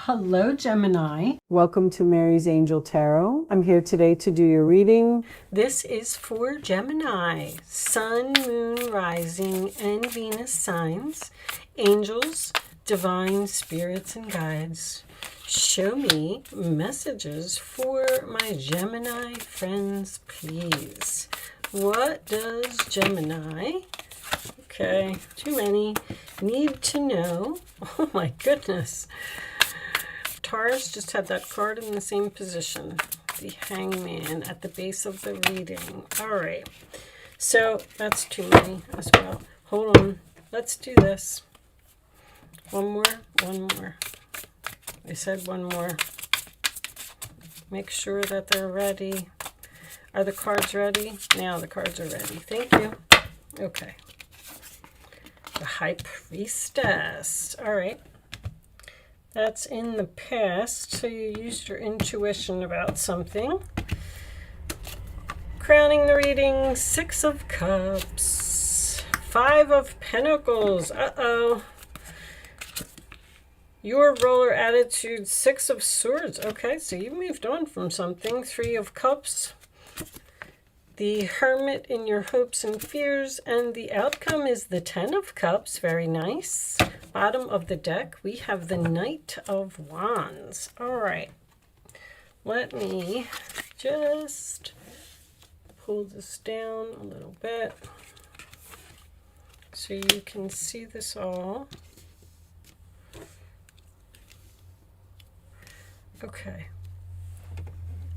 Hello, Gemini. Welcome to Mary's Angel Tarot. I'm here today to do your reading. This is for Gemini, Sun, Moon, Rising, and Venus signs, angels, divine spirits, and guides. Show me messages for my Gemini friends, please. What does Gemini, okay, too many, need to know? Oh my goodness. Taurus just had that card in the same position. The Hangman at the base of the reading. All right. So that's too many as well. Hold on. Let's do this. One more. I said one more. Make sure that they're ready. Are the cards ready? Now the cards are ready. Thank you. Okay. The High Priestess. All right. That's in the past, so you used your intuition about something. Crowning the reading, Six of Cups, Five of Pentacles. Uh-oh. Your roller attitude, Six of Swords. Okay, so you moved on from something. Three of Cups. The Hermit in your hopes and fears, and the outcome is the Ten of Cups. Very nice. Bottom of the deck, we have the Knight of Wands. All right. Let me just pull this down a little bit so you can see this all. Okay.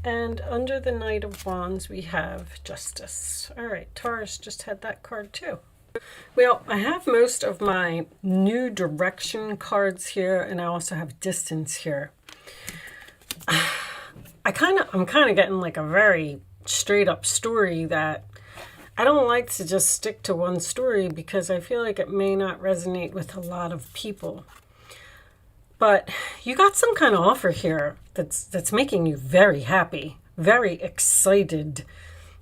And under the Knight of Wands, we have Justice. All right, Taurus just had that card too. Well, I have most of my new direction cards here, and I also have distance here. I'm kind of getting like a very straight up story that I don't like to just stick to one story because I feel like it may not resonate with a lot of people. But you got some kind of offer here that's making you very happy, very excited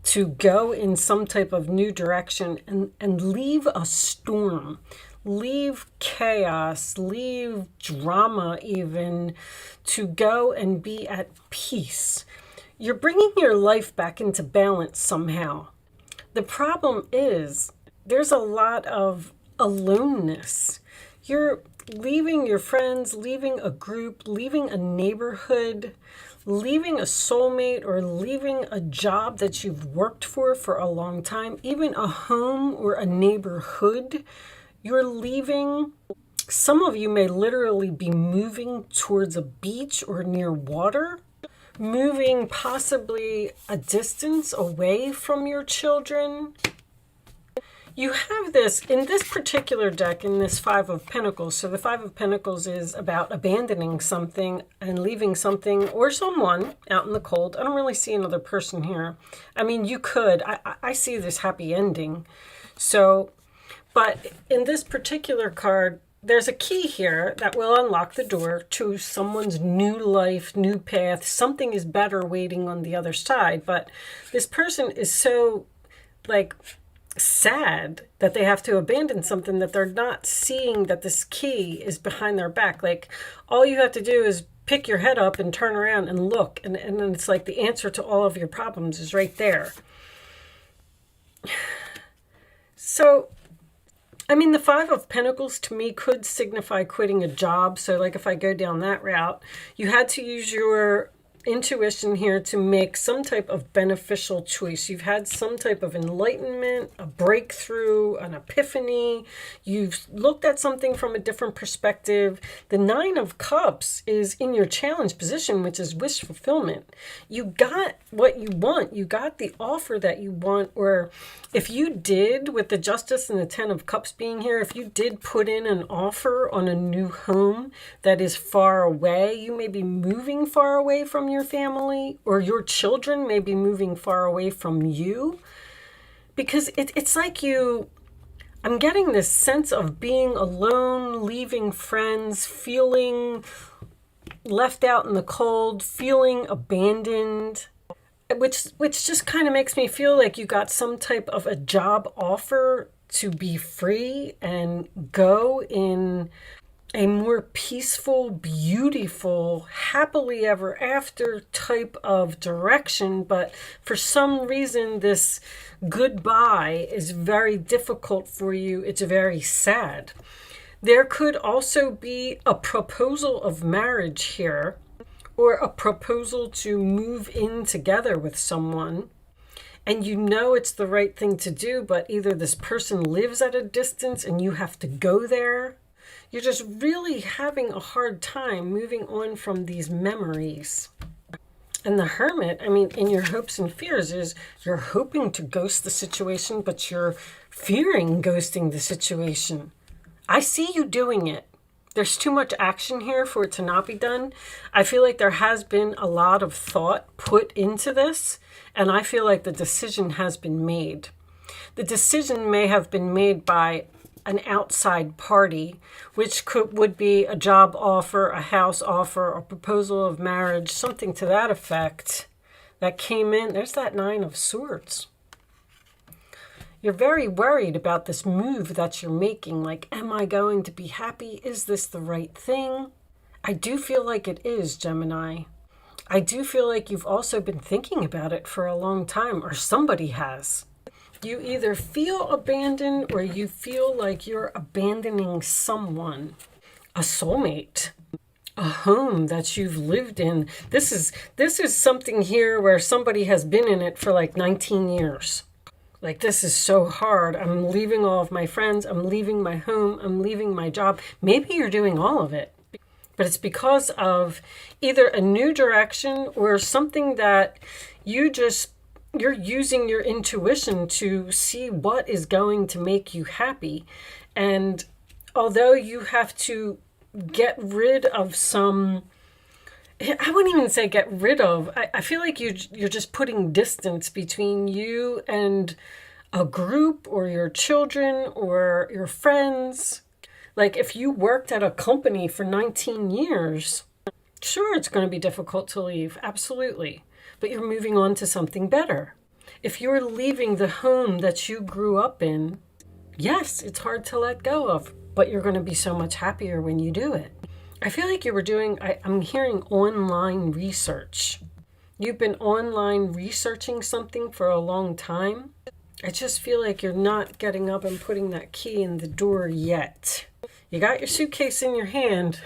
to go in some type of new direction and leave a storm, leave chaos, leave drama even, to go and be at peace. You're bringing your life back into balance somehow. The problem is there's a lot of aloneness. You're leaving your friends, leaving a group, leaving a neighborhood, leaving a soulmate, or leaving a job that you've worked for a long time, even a home or a neighborhood. You're leaving. Some of you may literally be moving towards a beach or near water, moving possibly a distance away from your children. You have this, in this particular deck, in this Five of Pentacles. So the Five of Pentacles is about abandoning something and leaving something or someone out in the cold. I don't really see another person here. I mean, you could. I see this happy ending. So, but in this particular card, there's a key here that will unlock the door to someone's new life, new path. Something is better waiting on the other side. But this person is so, like, sad that they have to abandon something that they're not seeing, that this key is behind their back. Like, all you have to do is pick your head up and turn around and look, and then it's like the answer to all of your problems is right there. So, I mean, the Five of Pentacles to me could signify quitting a job. So like if I go down that route, you had to use your intuition here to make some type of beneficial choice. You've had some type of enlightenment, a breakthrough, an epiphany. You've looked at something from a different perspective. The Nine of Cups is in your challenge position, which is wish fulfillment. You got what you want. You got the offer that you want. Or if you did, with the Justice and the Ten of Cups being here, if you did put in an offer on a new home that is far away, you may be moving far away from your family, or your children may be moving far away from you, because it's like I'm getting this sense of being alone, leaving friends, feeling left out in the cold, feeling abandoned, which just kind of makes me feel like you got some type of a job offer to be free and go in a more peaceful, beautiful, happily ever after type of direction, but for some reason this goodbye is very difficult for you. It's very sad. There could also be a proposal of marriage here, or a proposal to move in together with someone. And you know it's the right thing to do, but either this person lives at a distance and you have to go there. You're just really having a hard time moving on from these memories. And the Hermit, I mean, in your hopes and fears is you're hoping to ghost the situation, but you're fearing ghosting the situation. I see you doing it. There's too much action here for it to not be done. I feel like there has been a lot of thought put into this, and I feel like the decision has been made. The decision may have been made by an outside party, which would be a job offer, a house offer, a proposal of marriage, something to that effect that came in. There's that Nine of Swords. You're very worried about this move that you're making. Like, am I going to be happy? Is this the right thing? I do feel like it is, Gemini. I do feel like you've also been thinking about it for a long time, or somebody has. You either feel abandoned or you feel like you're abandoning someone, a soulmate, a home that you've lived in. This is something here where somebody has been in it for like 19 years. Like, this is so hard. I'm leaving all of my friends. I'm leaving my home. I'm leaving my job. Maybe you're doing all of it, but it's because of either a new direction or something that you're using your intuition to see what is going to make you happy. And although you have to get rid of some, I wouldn't even say get rid of. I feel like you're just putting distance between you and a group or your children or your friends. Like, if you worked at a company for 19 years, sure, it's going to be difficult to leave. Absolutely. But you're moving on to something better. If you're leaving the home that you grew up in, yes, it's hard to let go of, but you're going to be so much happier when you do it. I feel like you were doing, I'm hearing online research. You've been online researching something for a long time. I just feel like you're not getting up and putting that key in the door yet. You got your suitcase in your hand.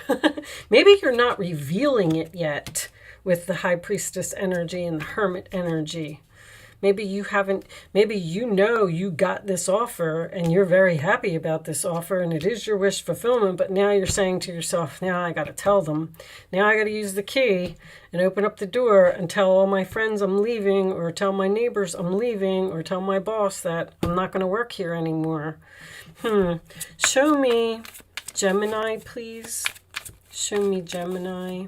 Maybe you're not revealing it yet with the High Priestess energy and the Hermit energy. Maybe you haven't, maybe you know you got this offer and you're very happy about this offer and it is your wish fulfillment, but now you're saying to yourself, now I got to tell them. Now I got to use the key and open up the door and tell all my friends I'm leaving, or tell my neighbors I'm leaving, or tell my boss that I'm not going to work here anymore. Show me Gemini, please. Show me Gemini.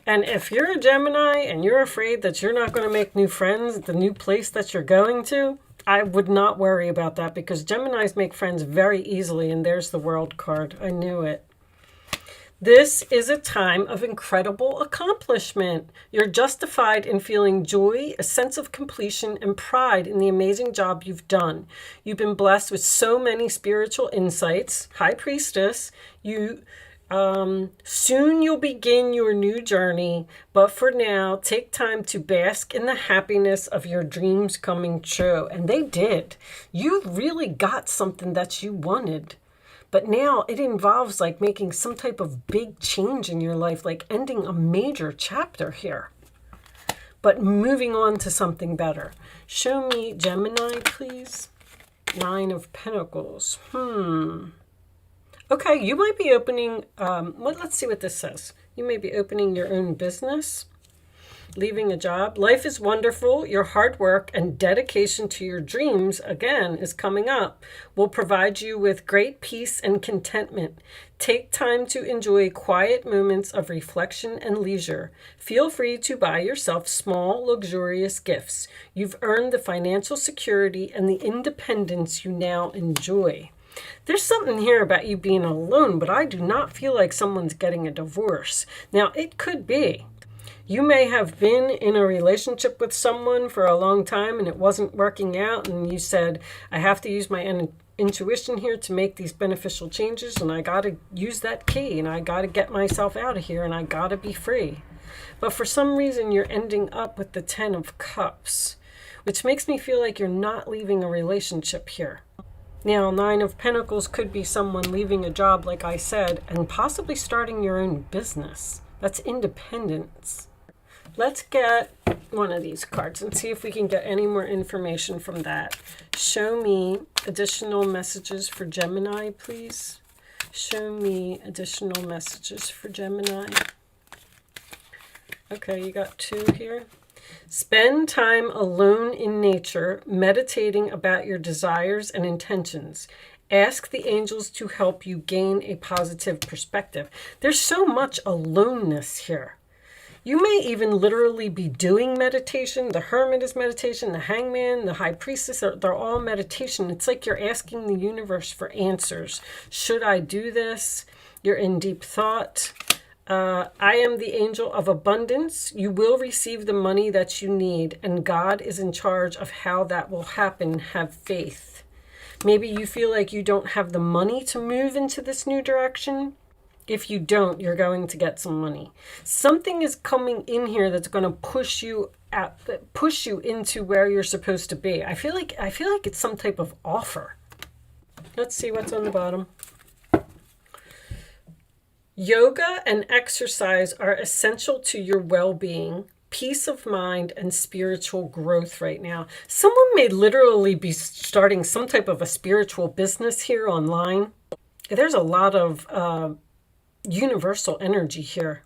And if you're a Gemini and you're afraid that you're not going to make new friends at the new place that you're going to, I would not worry about that, because Geminis make friends very easily, and there's the World card. I knew it. This is a time of incredible accomplishment. You're justified in feeling joy, a sense of completion, and pride in the amazing job you've done. You've been blessed with so many spiritual insights. High Priestess, soon you'll begin your new journey, but for now, take time to bask in the happiness of your dreams coming true. And they did. You really got something that you wanted. But now it involves like making some type of big change in your life, like ending a major chapter here, but moving on to something better. Show me Gemini, please. Nine of Pentacles. Okay, you might be opening, let's see what this says. You may be opening your own business, leaving a job. Life is wonderful. Your hard work and dedication to your dreams, again, is coming up, will provide you with great peace and contentment. Take time to enjoy quiet moments of reflection and leisure. Feel free to buy yourself small, luxurious gifts. You've earned the financial security and the independence you now enjoy. There's something here about you being alone, but I do not feel like someone's getting a divorce. Now, it could be. You may have been in a relationship with someone for a long time and it wasn't working out, and you said, I have to use my intuition here to make these beneficial changes, and I got to use that key, and I got to get myself out of here, and I got to be free. But for some reason, you're ending up with the 10 of Cups, which makes me feel like you're not leaving a relationship here. Now, 9 of Pentacles could be someone leaving a job, like I said, and possibly starting your own business. That's independence. Let's get one of these cards and see if we can get any more information from that. Show me additional messages for Gemini, please. Show me additional messages for Gemini. Okay, you got 2 here. Spend time alone in nature, meditating about your desires and intentions. Ask the angels to help you gain a positive perspective. There's so much aloneness here. You may even literally be doing meditation. The Hermit is meditation. The Hangman, the High Priestess, they're all meditation. It's like you're asking the universe for answers. Should I do this? You're in deep thought. I am the angel of abundance. You will receive the money that you need, and God is in charge of how that will happen. Have faith. Maybe you feel like you don't have the money to move into this new direction. If you don't, you're going to get some money. Something is coming in here that's going to push you into where you're supposed to be. I feel like it's some type of offer. Let's see what's on the bottom. Yoga and exercise are essential to your well-being, peace of mind, and spiritual growth right now. Someone may literally be starting some type of a spiritual business here online. There's a lot of universal energy here.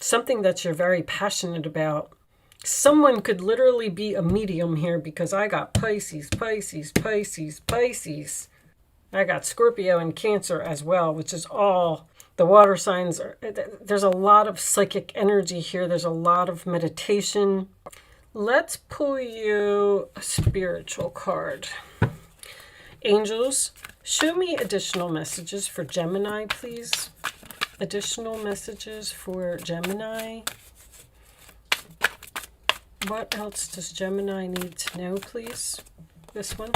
Something that you're very passionate about. Someone could literally be a medium here, because I got Pisces, Pisces, Pisces, Pisces. I got Scorpio and Cancer as well, which is all the water signs. There's a lot of psychic energy here. There's a lot of meditation. Let's pull you a spiritual card. Angels, show me additional messages for Gemini, please. Additional messages for Gemini. What else does Gemini need to know, please? This one.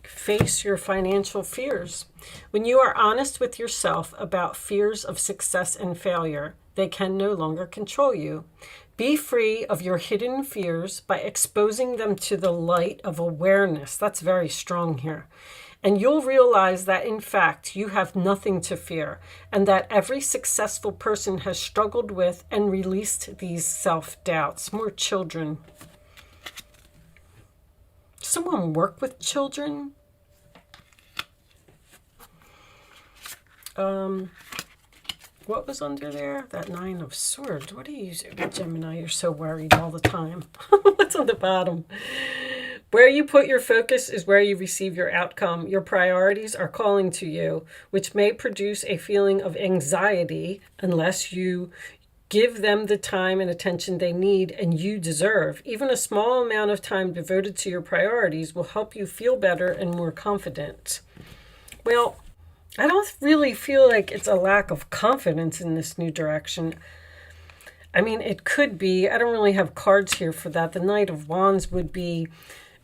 Face your financial fears. When you are honest with yourself about fears of success and failure, they can no longer control you. Be free of your hidden fears by exposing them to the light of awareness. That's very strong here. And you'll realize that, in fact, you have nothing to fear, and that every successful person has struggled with and released these self-doubts. More children. Someone work with children? What was under there? That 9 of Swords. What are you using, Gemini? You're so worried all the time. What's on the bottom? Where you put your focus is where you receive your outcome. Your priorities are calling to you, which may produce a feeling of anxiety unless you give them the time and attention they need and you deserve. Even a small amount of time devoted to your priorities will help you feel better and more confident. Well, I don't really feel like it's a lack of confidence in this new direction. I mean, it could be. I don't really have cards here for that. The Knight of Wands would be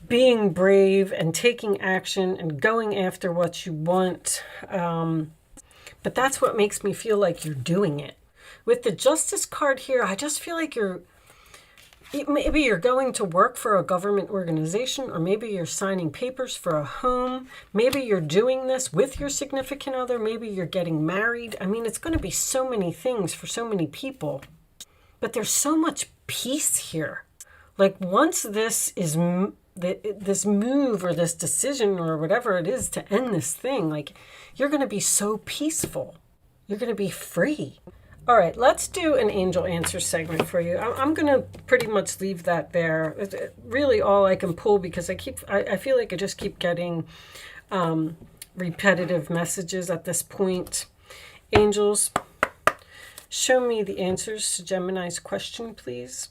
being brave and taking action and going after what you want. But that's what makes me feel like you're doing it. With the Justice card here, I just feel like maybe you're going to work for a government organization, or maybe you're signing papers for a home. Maybe you're doing this with your significant other. Maybe you're getting married. I mean, it's going to be so many things for so many people. But there's so much peace here. Like, once this move or this decision or whatever it is to end this thing, like, you're going to be so peaceful. You're going to be free. All right, let's do an angel answer segment for you. I'm going to pretty much leave that there. It's really all I can pull, because I feel like I just keep getting repetitive messages at this point. Angels, show me the answers to Gemini's question, please.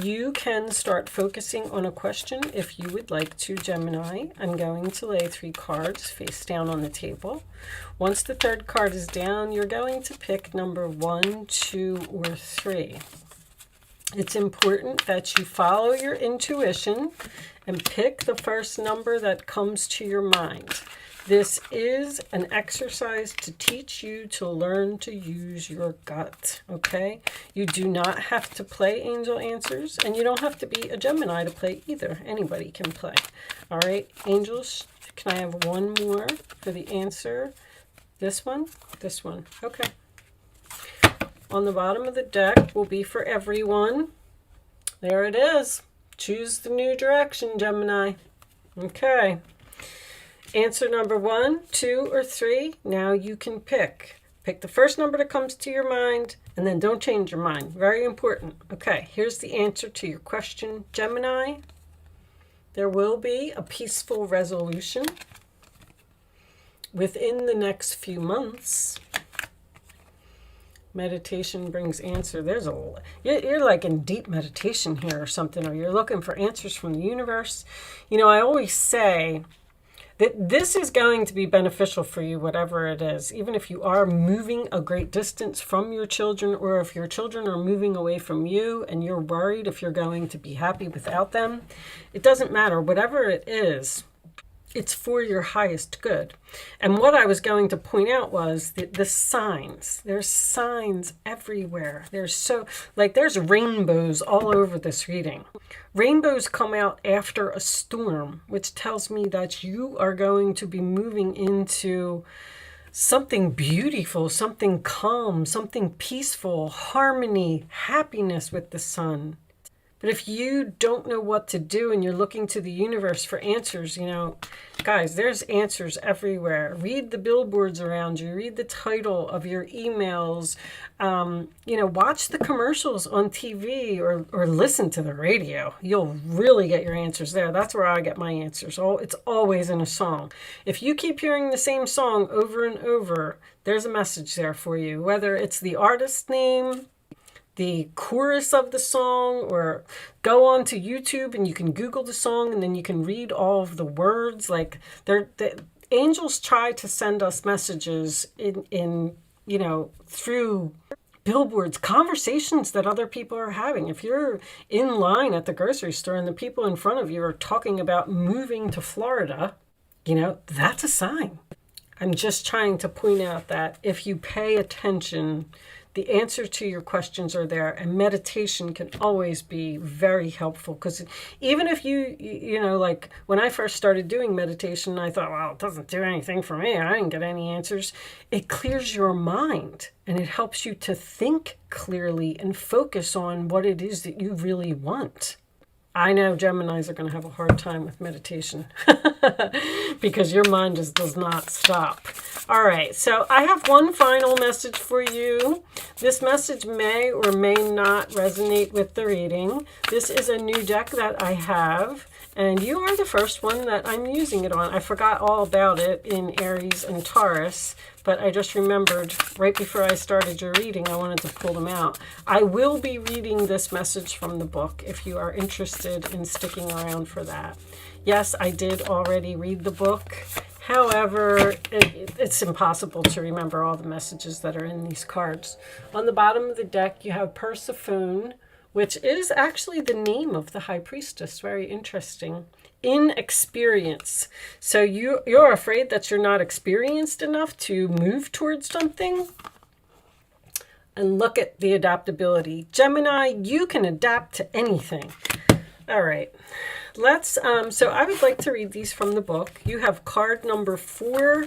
You can start focusing on a question if you would like to, Gemini. I'm going to lay 3 cards face down on the table. Once the 3rd card is down, you're going to pick number 1, 2, or 3. It's important that you follow your intuition and pick the first number that comes to your mind. This is an exercise to teach you to learn to use your gut, okay? You do not have to play angel answers, and you don't have to be a Gemini to play either. Anybody can play. All right, angels, can I have one more for the answer? This one? This one. Okay. On the bottom of the deck will be for everyone. There it is. Choose the new direction, Gemini. Okay. Answer number 1, 2, or 3. Now you can pick. Pick the first number that comes to your mind, and then don't change your mind. Very important. Okay, here's the answer to your question, Gemini. There will be a peaceful resolution within the next few months. Meditation brings answer. You're like in deep meditation here or something, or you're looking for answers from the universe. You know, I always say that this is going to be beneficial for you, whatever it is. Even if you are moving a great distance from your children, or if your children are moving away from you and you're worried if you're going to be happy without them, it doesn't matter. Whatever it is, it's for your highest good. And what I was going to point out was the signs. There's signs everywhere. There's rainbows all over this reading. Rainbows come out after a storm, which tells me that you are going to be moving into something beautiful, something calm, something peaceful, harmony, happiness with the sun. But if you don't know what to do and you're looking to the universe for answers, you know, guys, there's answers everywhere. Read the billboards around you. Read the title of your emails. Watch the commercials on TV or listen to the radio. You'll really get your answers there. That's where I get my answers. It's always in a song. If you keep hearing the same song over and over, there's a message there for you. Whether it's the artist's name, the chorus of the song, or go on to YouTube and you can Google the song and then you can read all of the words. Like the angels try to send us messages in through billboards, conversations that other people are having. If you're in line at the grocery store and the people in front of you are talking about moving to Florida, that's a sign. I'm just trying to point out that if you pay attention, the answer to your questions are there, and meditation can always be very helpful. Because even if like when I first started doing meditation, I thought, well, it doesn't do anything for me. I didn't get any answers. It clears your mind and it helps you to think clearly and focus on what it is that you really want. I know Geminis are going to have a hard time with meditation because your mind just does not stop. All right, so I have one final message for you. This message may or may not resonate with the reading. This is a new deck that I have, and you are the first one that I'm using it on. I forgot all about it in Aries and Taurus, but I just remembered right before I started your reading, I wanted to pull them out. I will be reading this message from the book if you are interested in sticking around for that. Yes, I did already read the book. However, it's impossible to remember all the messages that are in these cards. On the bottom of the deck, you have Persephone, which is actually the name of the High Priestess. Very interesting. Inexperience. So you're afraid that you're not experienced enough to move towards something? And look at the adaptability. Gemini, you can adapt to anything. All right. So I would like to read these from the book. You have card number 4,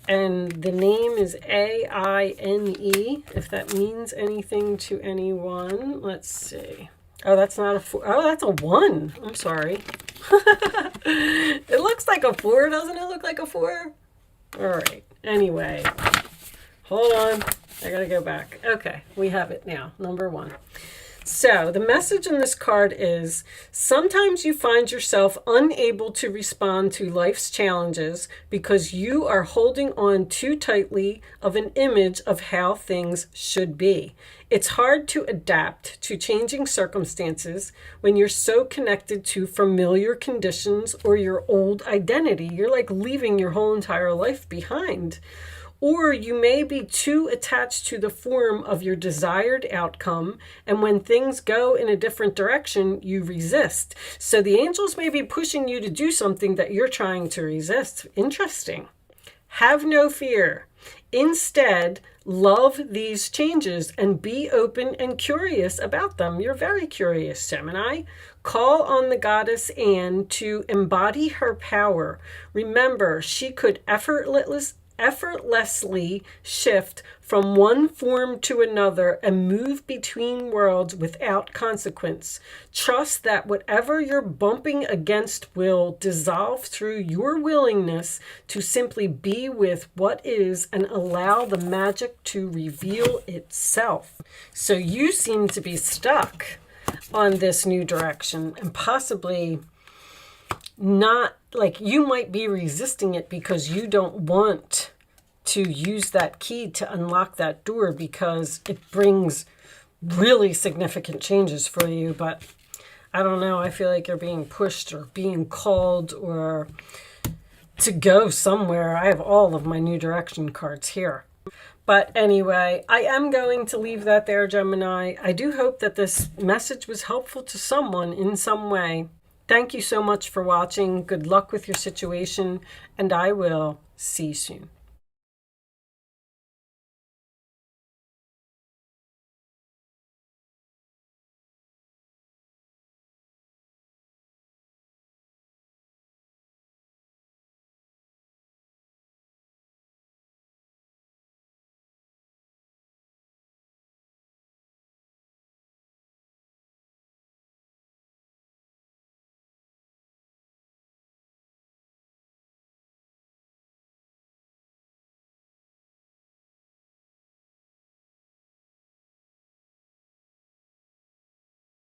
and the name is AINE, if that means anything to anyone. Let's see. Oh, that's not a 4. Oh, that's a 1. I'm sorry. It looks like a 4. Doesn't it look like a 4? All right. Anyway, hold on. I got to go back. Okay, we have it now. Number 1. So the message in this card is, sometimes you find yourself unable to respond to life's challenges because you are holding on too tightly of an image of how things should be. It's hard to adapt to changing circumstances when you're so connected to familiar conditions or your old identity. You're like leaving your whole entire life behind. Or you may be too attached to the form of your desired outcome, and when things go in a different direction, you resist. So the angels may be pushing you to do something that you're trying to resist. Interesting. Have no fear. Instead, love these changes and be open and curious about them. You're very curious, Gemini. Call on the goddess Anne to embody her power. Remember, she could effortlessly shift from one form to another and move between worlds without consequence. Trust that whatever you're bumping against will dissolve through your willingness to simply be with what is and allow the magic to reveal itself. So you seem to be stuck on this new direction and possibly not, like, you might be resisting it because you don't want to use that key to unlock that door because it brings really significant changes for you. But I don't know, I feel like you're being pushed or being called or to go somewhere. I have all of my new direction cards here. But anyway, I am going to leave that there, Gemini. I do hope that this message was helpful to someone in some way. Thank you so much for watching. Good luck with your situation, and I will see you soon.